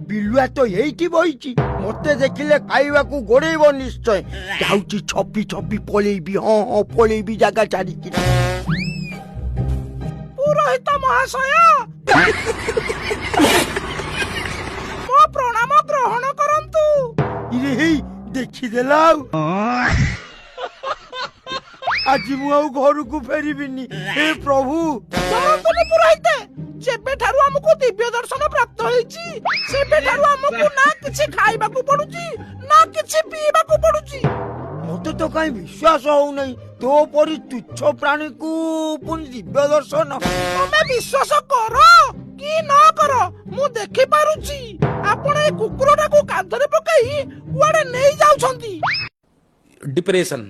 ବିଲୁଆ ତ ଏଇଠି ବଇଛି, ମତେ ଦେଖିଲେ ଖାଇବାକୁ ଗୋଡେଇବ ନିଶ୍ଚୟ। ଯାଉଛି ଛପି ଛପି ପଳେଇବି। ହଁ ହଁ ପଳେଇବି ଜାଗା ଛାଡିକି। ପୁରୋହିତ ମହାଶୟ, ମୋ ପ୍ରଣାମ ଗ୍ରହଣ କରନ୍ତୁ। ଦେଖିଦେଲା ଆଉ। ଆଜି ମୁଁ ଆଉ ଘରକୁ ଫେରିବିନି। ହେ ପ୍ରଭୁ। ପୁରୋହିତ, ଯେବେଠାରୁ ଆମକୁ ଦିବ୍ୟ ଦର୍ଶନ ପ୍ରାପ୍ତ ହେଇଛି ସେବେଠାରୁ ଆମକୁ ନା କିଛି ଖାଇବାକୁ ପଡୁଛି ନା କିଛି ପିଇବାକୁ ପଡୁଛି। ମତେ ତ କାହିଁ ବିଶ୍ୱାସ ହଉନାହିଁ, ତୋ ପରି ତୁଚ୍ଛ ପ୍ରାଣୀକୁ ପୁଣି ଦିବ୍ୟ ଦର୍ଶନ। ତମେ ବିଶ୍ୱାସ କର କି ନ କର, ମୁଁ ଦେଖିପାରୁଛି ଆପଣ ଏ କୁକୁରଟାକୁ କାନ୍ଧରେ ପକାଇ କୁଆଡେ ନେଇ ଯାଉଛନ୍ତି। डिप्रेशन